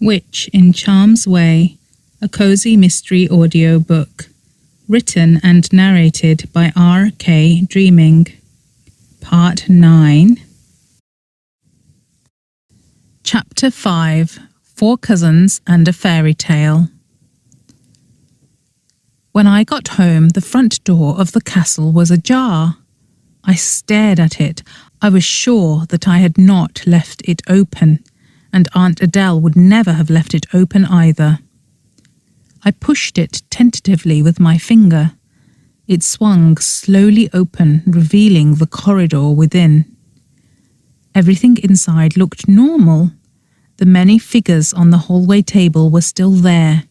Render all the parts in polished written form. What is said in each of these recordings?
Witch in Charm's Way, a cozy mystery audiobook, written and narrated by R.K. Dreaming. Part 9. Chapter 5. 4 Cousins and a Fairy Tale. When I got home, the front door of the castle was ajar. I stared at it. I was sure that I had not left it open, and Aunt Adele would never have left it open either. I pushed it tentatively with my finger. It swung slowly open, revealing the corridor within. Everything inside looked normal. The many figures on the hallway table were still there.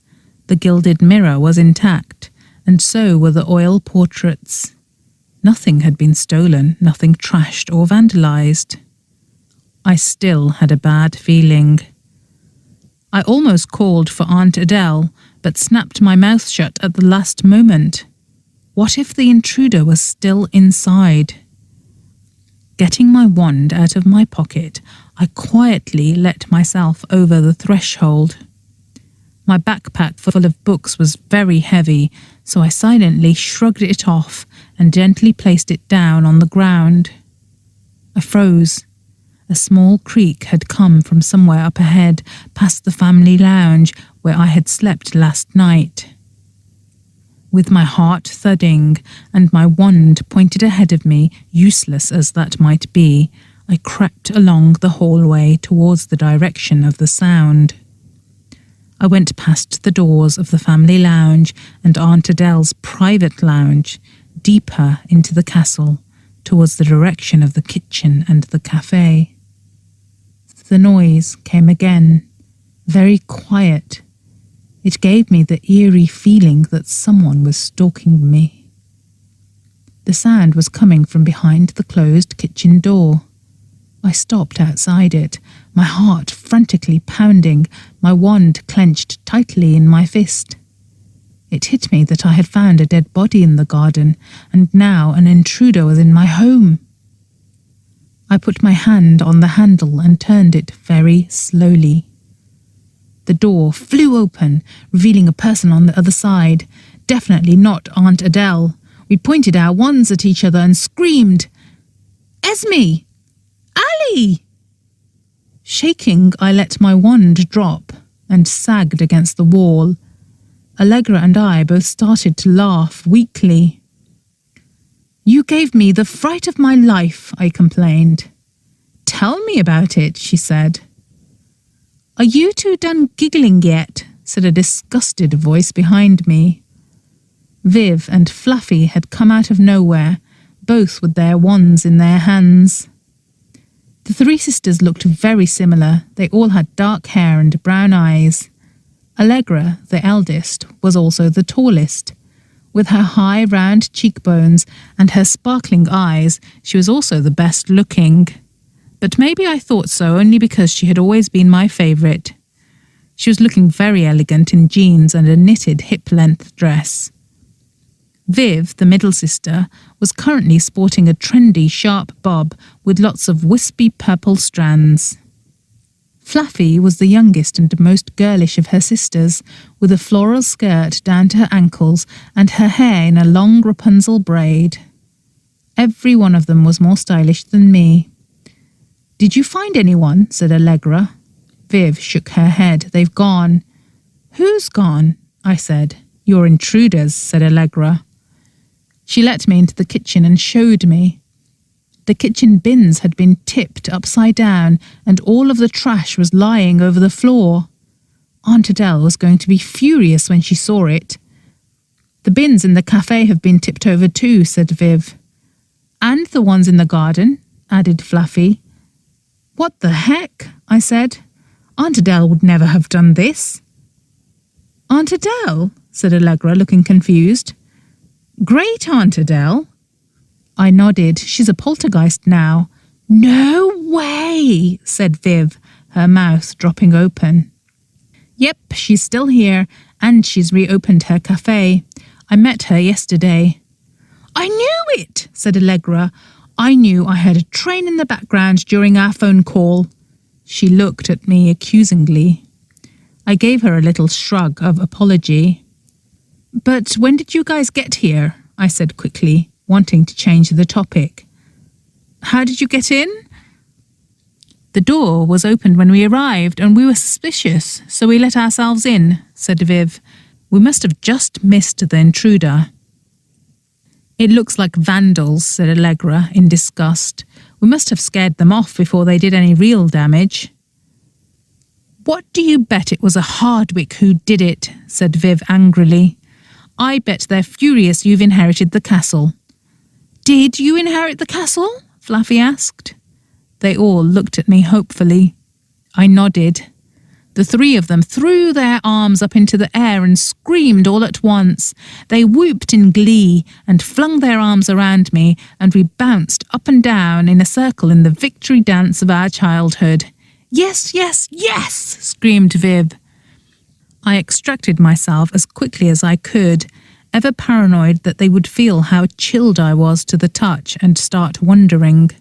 The gilded mirror was intact, and so were the oil portraits. Nothing had been stolen, nothing trashed or vandalized. I still had a bad feeling. I almost called for Aunt Adele, but snapped my mouth shut at the last moment. What if the intruder was still inside? Getting my wand out of my pocket, I quietly let myself over the threshold. My backpack full of books was very heavy, so I silently shrugged it off and gently placed it down on the ground. I froze. A small creak had come from somewhere up ahead, past the family lounge where I had slept last night. With my heart thudding and my wand pointed ahead of me, useless as that might be, I crept along the hallway towards the direction of the sound. I went past the doors of the family lounge and Aunt Adele's private lounge, deeper into the castle, towards the direction of the kitchen and the cafe. The noise came again, very quiet. It gave me the eerie feeling that someone was stalking me. The sound was coming from behind the closed kitchen door. I stopped outside it, my heart frantically pounding, my wand clenched tightly in my fist. It hit me that I had found a dead body in the garden, and now an intruder was in my home. I put my hand on the handle and turned it very slowly. The door flew open, revealing a person on the other side. Definitely not Aunt Adele. We pointed our wands at each other and screamed, "Esme! Ali!" Shaking, I let my wand drop and sagged against the wall. Allegra and I both started to laugh weakly. "You gave me the fright of my life," I complained. "Tell me about it," she said. "Are you two done giggling yet?" said a disgusted voice behind me. Viv and Fluffy had come out of nowhere, both with their wands in their hands. The 3 sisters looked very similar. They all had dark hair and brown eyes. Allegra, the eldest, was also the tallest. With her high, round cheekbones and her sparkling eyes, she was also the best looking. But maybe I thought so only because she had always been my favourite. She was looking very elegant in jeans and a knitted hip-length dress. Viv, the middle sister, was currently sporting a trendy sharp bob with lots of wispy purple strands. Fluffy was the youngest and most girlish of her sisters, with a floral skirt down to her ankles and her hair in a long Rapunzel braid. Every one of them was more stylish than me. "Did you find anyone?" said Allegra. Viv shook her head. "They've gone." "Who's gone?" I said. "Your intruders," said Allegra. She let me into the kitchen and showed me. The kitchen bins had been tipped upside down and all of the trash was lying over the floor. Aunt Adele was going to be furious when she saw it. "The bins in the cafe have been tipped over too," said Viv. "And the ones in the garden," added Fluffy. "What the heck?" I said. "Aunt Adele would never have done this." "Aunt Adele?" said Allegra, looking confused. "Great Aunt Adele." I nodded. "She's a poltergeist now." "No way," said Viv, her mouth dropping open. "Yep, she's still here, and she's reopened her cafe. I met her yesterday." "I knew it," said Allegra. "I knew I heard a train in the background during our phone call." She looked at me accusingly. I gave her a little shrug of apology. "But when did you guys get here?" I said quickly, wanting to change the topic. "How did you get in?" "The door was opened when we arrived, and we were suspicious, so we let ourselves in," said Viv. "We must have just missed the intruder." "It looks like vandals," said Allegra in disgust. "We must have scared them off before they did any real damage." "What do you bet it was a Hardwick who did it?" said Viv angrily. "I bet they're furious you've inherited the castle." "Did you inherit the castle?" Fluffy asked. They all looked at me hopefully. I nodded. The three of them threw their arms up into the air and screamed all at once. They whooped in glee and flung their arms around me, and we bounced up and down in a circle in the victory dance of our childhood. "Yes, yes, yes!" screamed Viv. I extracted myself as quickly as I could, ever paranoid that they would feel how chilled I was to the touch and start wondering.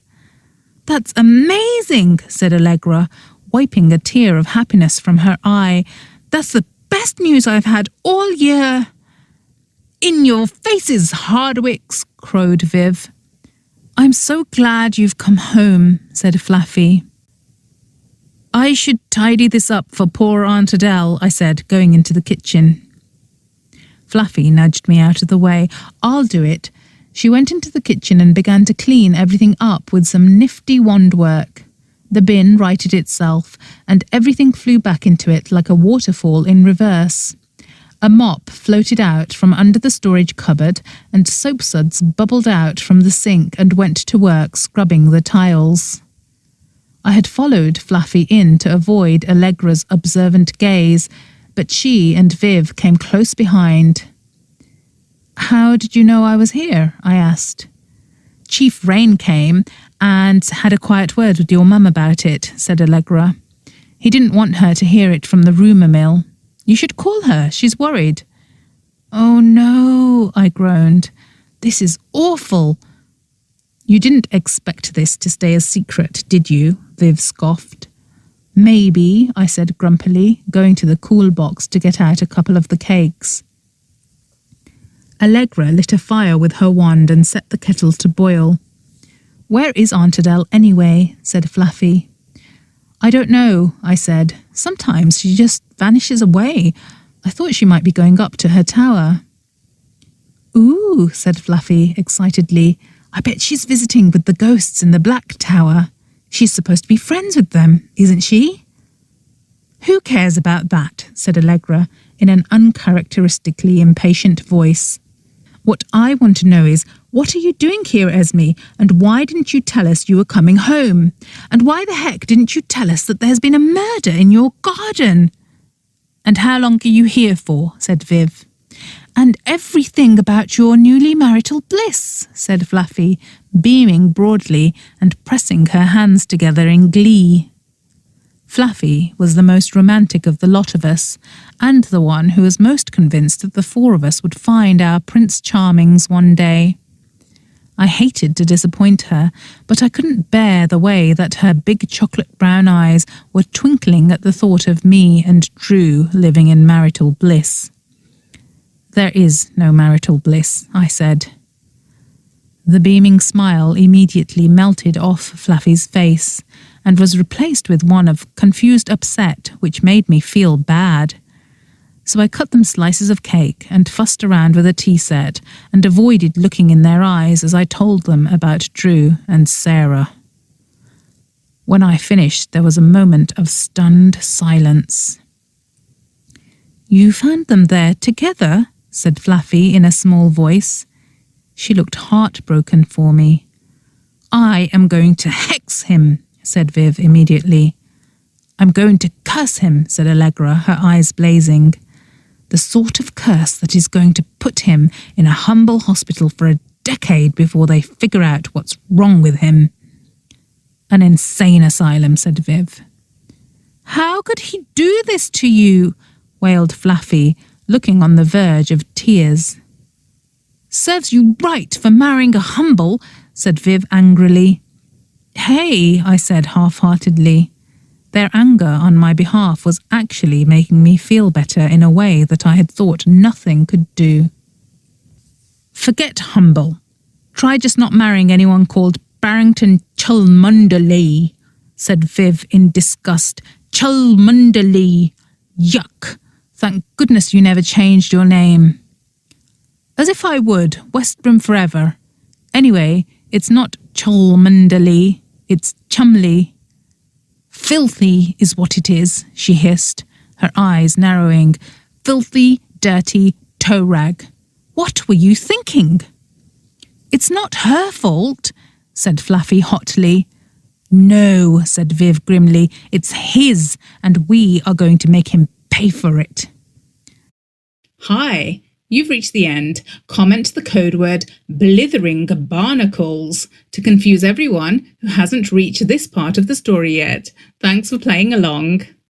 "That's amazing," said Allegra, wiping a tear of happiness from her eye. "That's the best news I've had all year." "In your faces, Hardwicks," crowed Viv. "I'm so glad you've come home," said Fluffy. "I should tidy this up for poor Aunt Adele," I said, going into the kitchen. Fluffy nudged me out of the way. "I'll do it." She went into the kitchen and began to clean everything up with some nifty wand work. The bin righted itself, and everything flew back into it like a waterfall in reverse. A mop floated out from under the storage cupboard, and soapsuds bubbled out from the sink and went to work scrubbing the tiles. I had followed Fluffy in to avoid Allegra's observant gaze, but she and Viv came close behind. "How did you know I was here?" I asked. "Chief Rain came and had a quiet word with your mum about it," said Allegra. "He didn't want her to hear it from the rumour mill. You should call her, she's worried." "Oh no," I groaned. "This is awful." "You didn't expect this to stay a secret, did you?" Viv scoffed. "Maybe," I said grumpily, going to the cool box to get out a couple of the cakes. Allegra lit a fire with her wand and set the kettle to boil. "Where is Aunt Adele anyway?" said Fluffy. "I don't know," I said. "Sometimes she just vanishes away. I thought she might be going up to her tower." "Ooh," said Fluffy excitedly. "I bet she's visiting with the ghosts in the Black Tower. She's supposed to be friends with them, isn't she?" "Who cares about that?" said Allegra in an uncharacteristically impatient voice. "What I want to know is, what are you doing here, Esme? And why didn't you tell us you were coming home? And why the heck didn't you tell us that there's been a murder in your garden?" "And how long are you here for?" said Viv. "And everything about your newly marital bliss," said Fluffy, beaming broadly and pressing her hands together in glee. Fluffy was the most romantic of the lot of us, and the one who was most convinced that the four of us would find our Prince Charmings one day. I hated to disappoint her, but I couldn't bear the way that her big chocolate brown eyes were twinkling at the thought of me and Drew living in marital bliss. "There is no marital bliss," I said. The beaming smile immediately melted off Fluffy's face and was replaced with one of confused upset, which made me feel bad. So I cut them slices of cake and fussed around with a tea set and avoided looking in their eyes as I told them about Drew and Sarah. When I finished, there was a moment of stunned silence. "You found them there together?" said Fluffy in a small voice. She looked heartbroken for me. "I am going to hex him," said Viv immediately. "I'm going to curse him," said Allegra, her eyes blazing. "The sort of curse that is going to put him in a humble hospital for a decade before they figure out what's wrong with him." "An insane asylum," said Viv. "How could he do this to you?" wailed Fluffy, looking on the verge of tears. "Serves you right for marrying a humble," said Viv angrily. "Hey," I said half-heartedly. Their anger on my behalf was actually making me feel better in a way that I had thought nothing could do. Forget humble. Try just not marrying anyone called Barrington Cholmondeley, said Viv in disgust. Cholmondeley. Yuck. Thank goodness you never changed your name. As if I would. Westbrim forever. Anyway, it's not Cholmondeley. It's Chumley. Filthy is what it is, she hissed, her eyes narrowing. Filthy, dirty toe rag. What were you thinking? It's not her fault, said Fluffy hotly. No, said Viv grimly, it's his, and we are going to make him pay for it. Hi, you've reached the end. Comment the code word blithering barnacles to confuse everyone who hasn't reached this part of the story yet. Thanks for playing along.